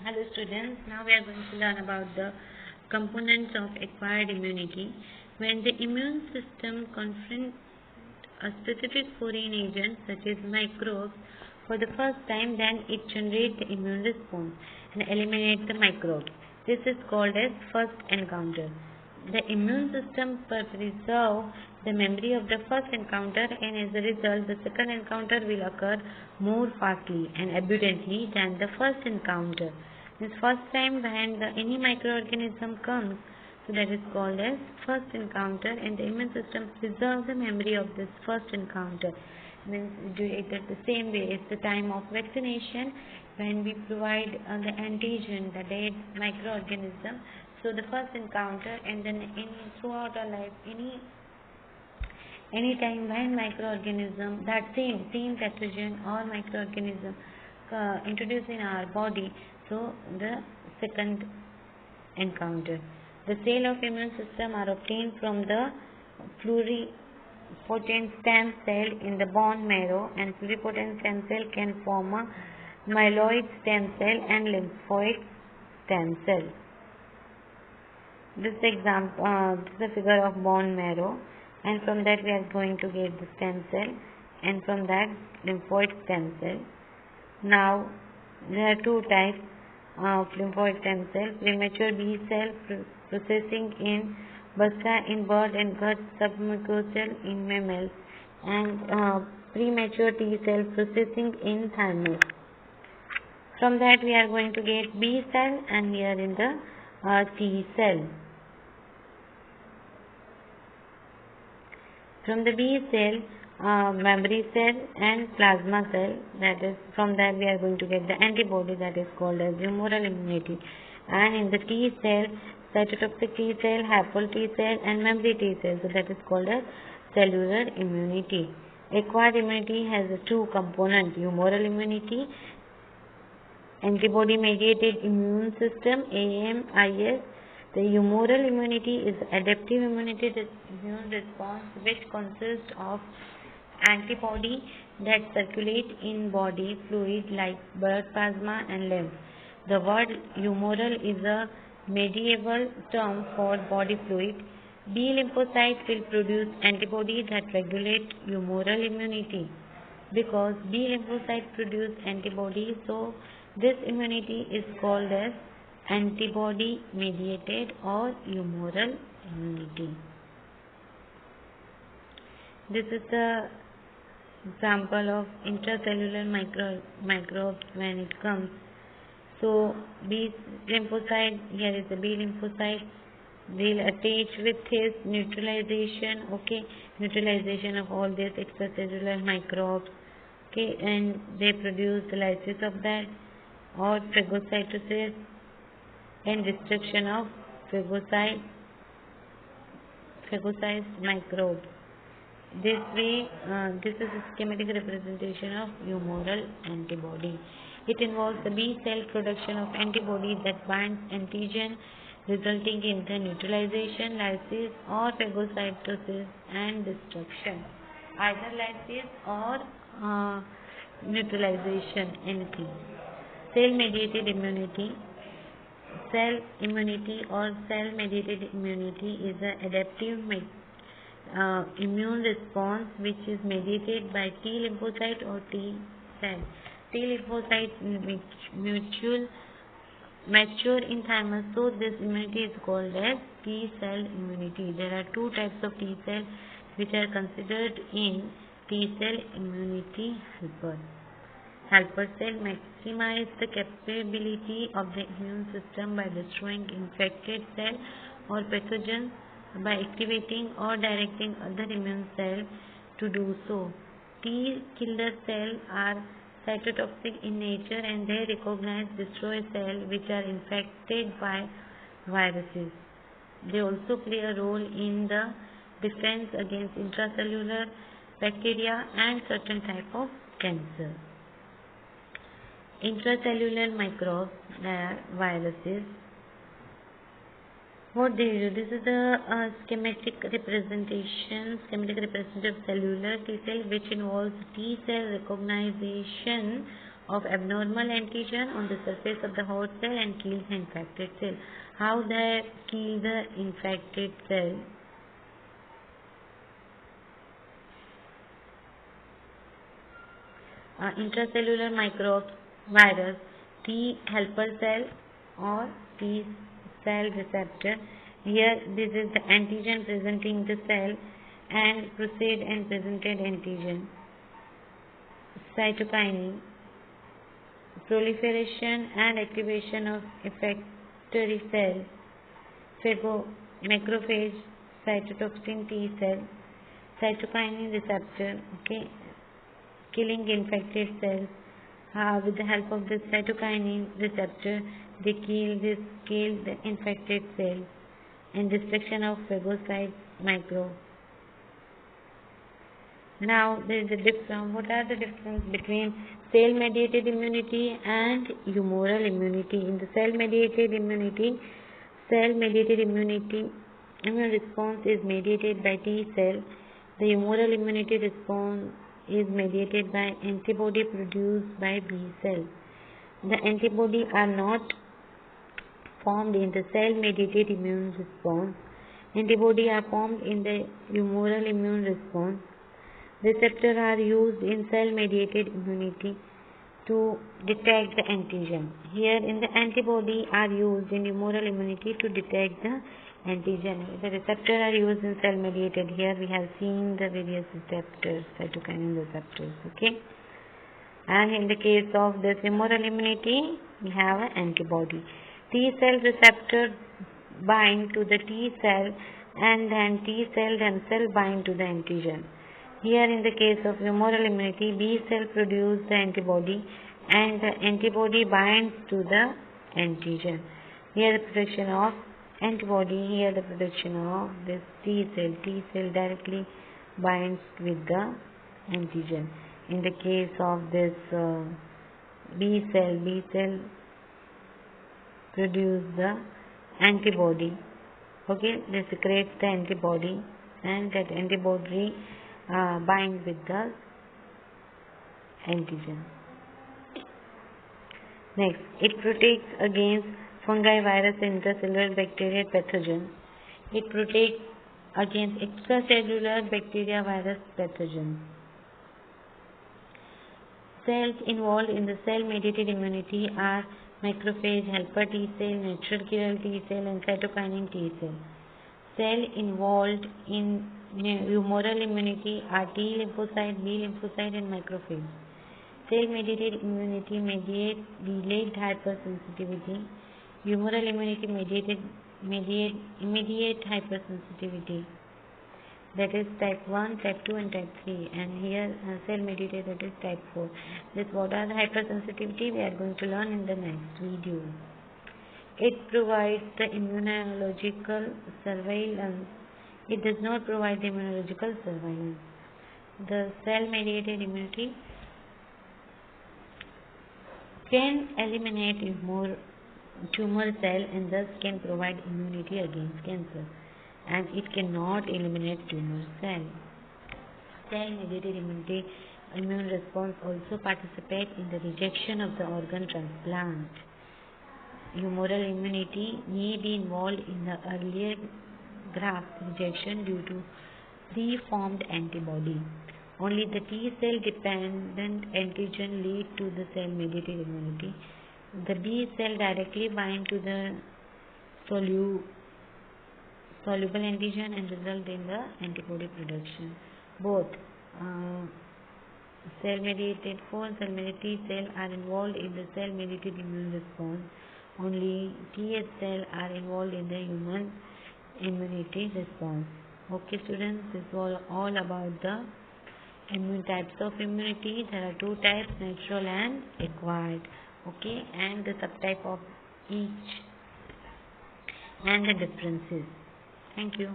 Hello students, now we are going to learn about the components of acquired immunity. When the immune system confronts a specific foreign agent such as microbes for the first time, then it generates the immune response and eliminates the microbes. This is called as first encounter. The immune system preserves the memory of the first encounter, and as a result, the second encounter will occur more fastly and abundantly than the first encounter. This first time when any microorganism comes, so that is called as first encounter, and the immune system preserves the memory of this first encounter. Means it is the same way as the time of vaccination when we provide the antigen, the dead microorganism. So the first encounter, and then throughout our life, any time when microorganism, that same pathogen or microorganism introduced in our body, so the second encounter. The cell of immune system are obtained from the pluripotent stem cell in the bone marrow, and pluripotent stem cell can form a myeloid stem cell and lymphoid stem cell. This is a figure of bone marrow, and from that we are going to get the stem cell, and from that lymphoid stem cell. Now there are two types of lymphoid stem cell: premature B cell processing in bursa in bird and gut submucosal in mammals, and premature T cell processing in thymus. From that we are going to get B cell, and here in the T cell. From the B cell, memory cell and plasma cell, that is, from that we are going to get the antibody, that is called as humoral immunity. And in the T cell, cytotoxic T cell, helper T cell and memory T cell, so that is called as cellular immunity. Acquired immunity has two components: humoral immunity, antibody mediated immune system, AMIS. The humoral immunity is adaptive immunity immune response, which consists of antibody that circulate in body fluid like blood, plasma and lymph. The word humoral is a medieval term for body fluid. B lymphocytes will produce antibody that regulate humoral immunity. Because B lymphocytes produce antibody, so this immunity is called as antibody mediated or humoral immunity. This is the example of intracellular microbes when it comes. So B lymphocyte, here is the B lymphocyte, will attach with his neutralization of all these extracellular microbes, and they produce the lysis of that or phagocytosis and destruction of phagocytized microbes. This way, this is a schematic representation of humoral antibody. It involves the B cell production of antibody that binds antigen, resulting in the neutralization, lysis or phagocytosis and destruction. Either lysis or neutralization, anything. Cell-mediated immunity. Cell immunity or cell-mediated immunity is an adaptive immune response which is mediated by T lymphocyte or T cell. T lymphocyte mature in thymus, so this immunity is called as T cell immunity. There are two types of T cell which are considered in T cell immunity helper. Helper cell maximize the capability of the immune system by destroying infected cell or pathogens by activating or directing other immune cells to do so. T killer cells are cytotoxic in nature, and they destroy cells which are infected by viruses. They also play a role in the defense against intracellular bacteria and certain type of cancer. Intracellular microbes, they are viruses. What they do? This is the schematic representation of cellular T cell, which involves T cell recognition of abnormal antigen on the surface of the host cell and kills the infected cell. How they kill the infected cell? Intracellular microbes, virus, T helper cell or T cell receptor. Here this is the antigen presenting the cell and proceed and presented antigen. Cytokinin, proliferation and activation of effectory cells. Phago, macrophage, cytotoxin T cell, cytokinin receptor, okay, killing infected cells. With the help of this cytokinin receptor, they kill the infected cells and destruction of phagocyte microbe. Now, there is a difference. What are the difference between cell-mediated immunity and humoral immunity? In the cell-mediated immunity, immune response is mediated by T cell. The humoral immunity response is mediated by antibody produced by B cell. The antibody are not formed in the cell-mediated immune response. Antibody are formed in the humoral immune response. Receptors are used in cell-mediated immunity to detect the antigen. Here in the antibody are used in humoral immunity to detect the antigen. The receptors are used in cell-mediated. Here we have seen the various receptors, cytokinin receptors. Okay. And in the case of this humoral immunity, we have an antibody. T cell receptor bind to the T cell and then T cell themselves bind to the antigen. Here in the case of humoral immunity, B cell produce the antibody and the antibody binds to the antigen. Here the production of antibody, here the production of this T cell directly binds with the antigen. In the case of this B cell produce the antibody. Okay, they secrete the antibody and that antibody bind with the antigen. Next, it protects against fungi, virus, intracellular bacteria pathogens. It protects against extracellular bacteria, virus, pathogens. Cells involved in the cell-mediated immunity are macrophage, helper T cell, natural killer T cell, and cytokinin T cell. Cell involved in humoral immunity are T lymphocyte, B lymphocyte, and macrophage. Cell-mediated immunity mediate delayed hypersensitivity. Humoral immunity mediate immediate hypersensitivity. That is type 1, type 2, and type 3. And here cell-mediated, that is type 4. This what are the hypersensitivity we are going to learn in the next video. It provides the immunological surveillance. It does not provide the immunological surveillance. The cell-mediated immunity can eliminate tumor cell and thus can provide immunity against cancer, and it cannot eliminate tumor cell. Cell-mediated immune response also participate in the rejection of the organ transplant. Humoral immunity may be involved in the earlier graft rejection due to preformed antibody. Only the T cell dependent antigen lead to the cell mediated immunity. The B cell directly bind to the soluble antigen and result in the antibody production. Both cell mediated T cell are involved in the cell mediated immune response. Only TH cell are involved in the human immunity response. Okay students, this was all about the immune types of immunity. There are two types, natural and acquired. Okay, and the subtype of each and the differences. Thank you.